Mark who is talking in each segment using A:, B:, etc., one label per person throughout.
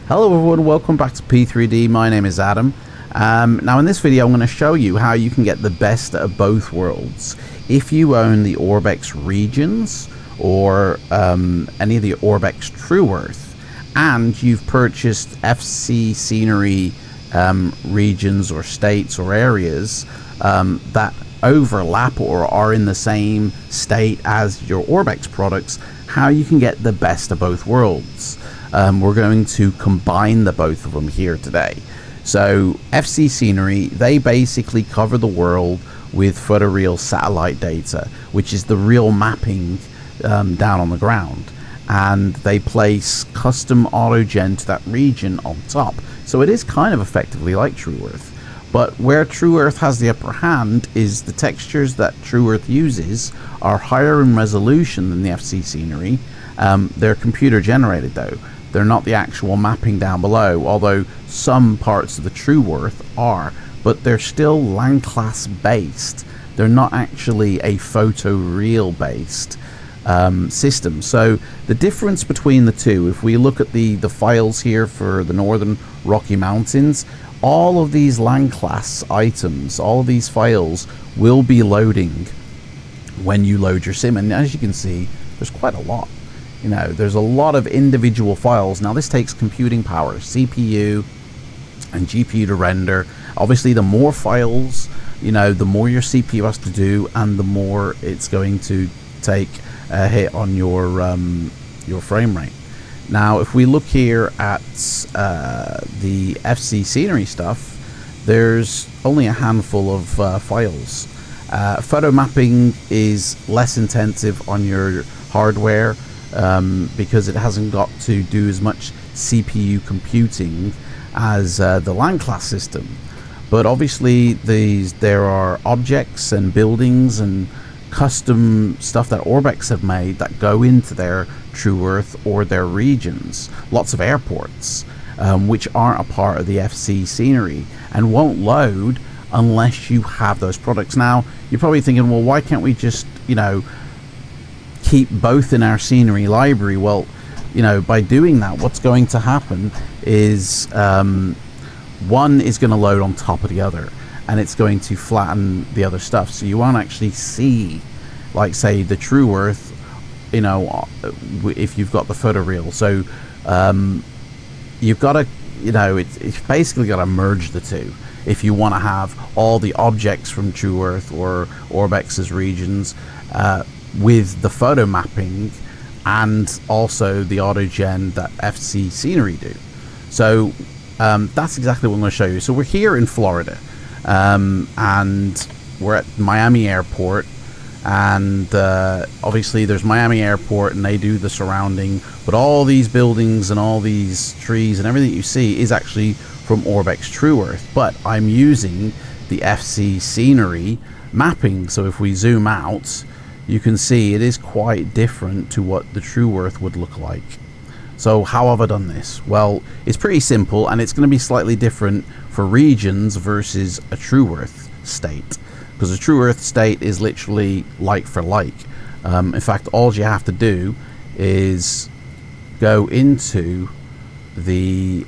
A: Hello everyone, welcome back to P3D. My name is Adam. Now in this video I'm going to show you how you can get the best of both worlds. If you own the Orbx regions or any of the Orbx TrueEarth and you've purchased FC scenery regions or states or areas that overlap or are in the same state as your Orbx products, how you can get the best of both worlds. We're going to combine the both of them here today. So FC scenery, they basically cover the world with photoreal satellite data, which is the real mapping down on the ground, and they place custom autogen to that region on top. So it is kind of effectively like TrueEarth. But where TrueEarth has the upper hand is the textures that TrueEarth uses are higher in resolution than the FC scenery. They're computer generated though. They're not the actual mapping down below, although some parts of the TrueEarth are, but they're still land class based. They're not actually a photoreal based system. So the difference between the two, if we look at the files here for the Northern Rocky Mountains, all of these land class items, all of these files will be loading when you load your sim, and as you can see, there's quite a lot. You know, there's a lot of individual files. Now this takes computing power, CPU and GPU to render. Obviously the more files, you know, the more your CPU has to do and the more it's going to take a hit on your frame rate. Now if we look here at the FC scenery stuff, there's only a handful of files. Photo mapping is less intensive on your hardware because it hasn't got to do as much CPU computing as the land class system. But obviously there are objects and buildings and custom stuff that Orbx have made that go into their TrueEarth or their regions. Lots of airports which aren't a part of the FC scenery and won't load unless you have those products. Now you're probably thinking, well, why can't we just, you know, keep both in our scenery library? Well, you know, by doing that, what's going to happen is one is going to load on top of the other and it's going to flatten the other stuff, so you won't actually see, like, say, the TrueEarth, you know, if you've got the photoreal. So you've got to, you know, it's basically got to merge the two if you want to have all the objects from TrueEarth or Orbx's regions with the photo mapping and also the autogen that FC scenery do. So that's exactly what I'm going to show you. So we're here in Florida and we're at Miami Airport, and obviously there's Miami Airport and they do the surrounding, but all these buildings and all these trees and everything you see is actually from Orbx TrueEarth, but I'm using the FC scenery mapping. So if we zoom out, you can see it is quite different to what the TrueEarth would look like. So how have I done this? Well, it's pretty simple, and it's going to be slightly different for regions versus a TrueEarth state, because a TrueEarth state is literally like for like. In fact, all you have to do is go into the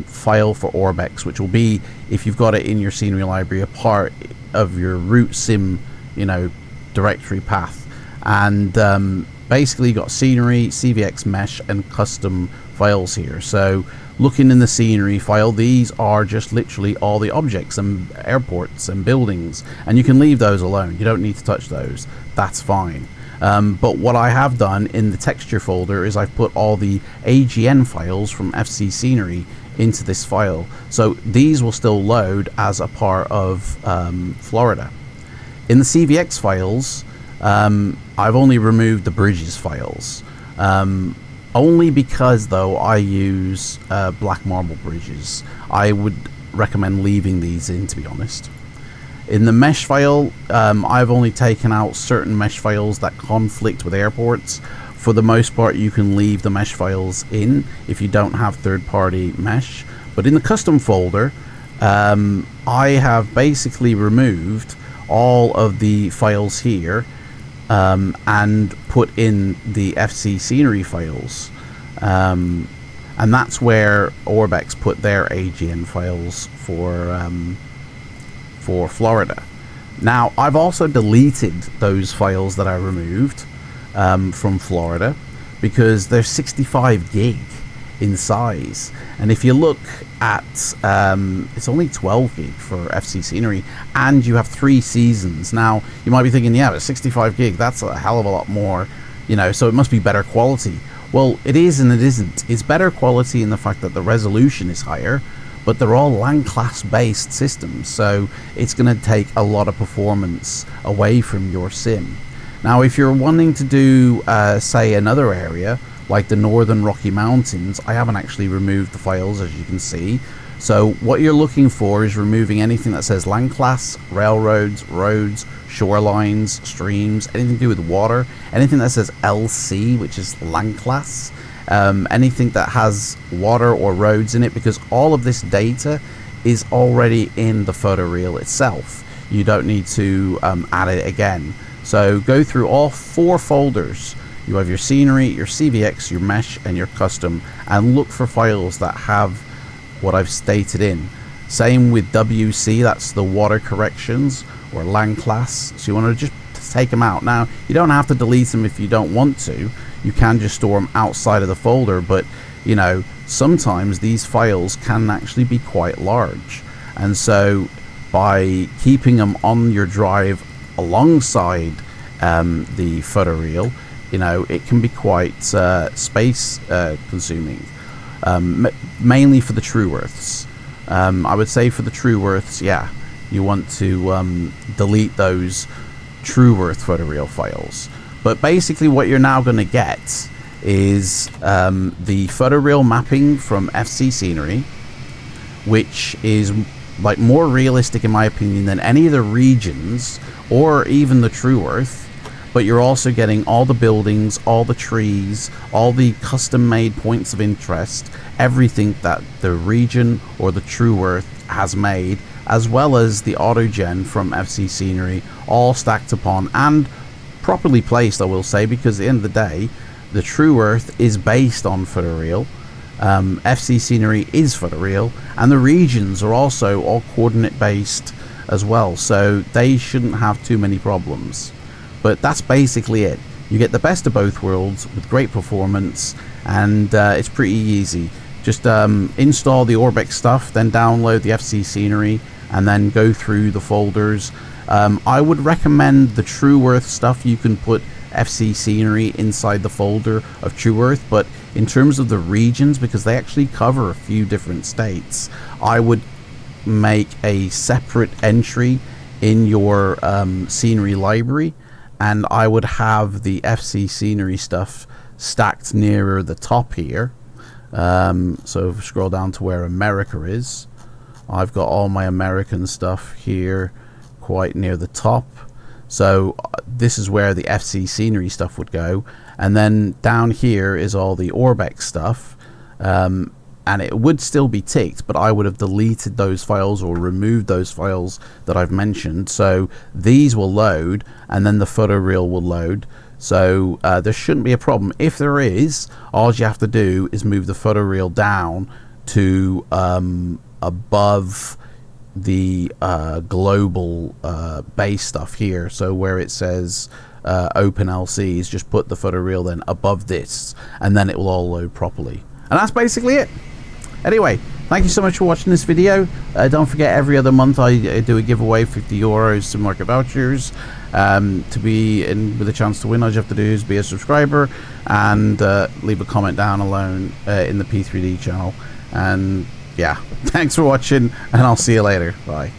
A: file for Orbx, which will be, if you've got it in your scenery library, a part of your root sim, you know, directory path, and basically you got scenery, CVX mesh and custom files here. So looking in the scenery file, these are just literally all the objects and airports and buildings, and you can leave those alone. You don't need to touch those, that's fine. But what I have done in the texture folder is I've put all the AGN files from FC scenery into this file, so these will still load as a part of Florida. In the CVX files, I've only removed the bridges files, only because though I use black marble bridges. I would recommend leaving these in, to be honest. In the mesh file, I've only taken out certain mesh files that conflict with airports. For the most part, you can leave the mesh files in if you don't have third-party mesh. But in the custom folder, I have basically removed all of the files here and put in the FC scenery files, and that's where Orbx put their AGN files for Florida. Now I've also deleted those files that I removed from Florida because they're 65 gig in size, and if you look at it's only 12 gig for FC scenery, and you have 3 seasons. Now you might be thinking, yeah, but 65 gig, that's a hell of a lot more, you know, so it must be better quality. Well, it is and it isn't. It's better quality in the fact that the resolution is higher, but they're all LAN class based systems, so it's going to take a lot of performance away from your sim. Now if you're wanting to do say another area like the Northern Rocky Mountains, I haven't actually removed the files, as you can see. So what you're looking for is removing anything that says land class, railroads, roads, shorelines, streams, anything to do with water, anything that says LC, which is land class, anything that has water or roads in it, because all of this data is already in the photoreal itself. You don't need to add it again. So go through all 4 folders. You have your scenery, your CVX, your mesh, and your custom, and look for files that have what I've stated in. Same with WC, that's the water corrections, or land class. So you want to just take them out. Now, you don't have to delete them if you don't want to. You can just store them outside of the folder, but you know, sometimes these files can actually be quite large. And so by keeping them on your drive alongside the photoreal, you know, it can be quite space consuming, mainly for the TrueEarths. I would say for the TrueEarths, yeah, you want to delete those TrueEarth photoreal files. But basically what you're now going to get is the photoreal mapping from FC Scenery, which is like more realistic in my opinion than any of the regions or even the TrueEarth. But you're also getting all the buildings, all the trees, all the custom-made points of interest, everything that the region or the TrueEarth has made, as well as the autogen from FC Scenery, all stacked upon and properly placed, I will say, because at the end of the day, the TrueEarth is based on photoreal, FC Scenery is photoreal, and the regions are also all coordinate-based as well, so they shouldn't have too many problems. But that's basically it. You get the best of both worlds with great performance, and it's pretty easy. Just install the Orbx stuff, then download the FC Scenery, and then go through the folders. I would recommend the TrueEarth stuff. You can put FC Scenery inside the folder of TrueEarth, but in terms of the regions, because they actually cover a few different states, I would make a separate entry in your scenery library, and I would have the FC Scenery stuff stacked nearer the top here. So if we scroll down to where America is, I've got all my American stuff here quite near the top. So this is where the FC Scenery stuff would go, and then down here is all the Orbx stuff, and it would still be ticked, but I would have deleted those files or removed those files that I've mentioned. So these will load, and then the photoreal will load. So there shouldn't be a problem. If there is, all you have to do is move the photoreal down to above the global base stuff here. So where it says open LCs, just put the photoreal then above this, and then it will all load properly. And that's basically it. Anyway, thank you so much for watching this video. Don't forget, every other month I do a giveaway, 50 euros sim market vouchers. To be in with a chance to win, all you have to do is be a subscriber and leave a comment down alone in the P3D channel. And yeah, thanks for watching, and I'll see you later. Bye.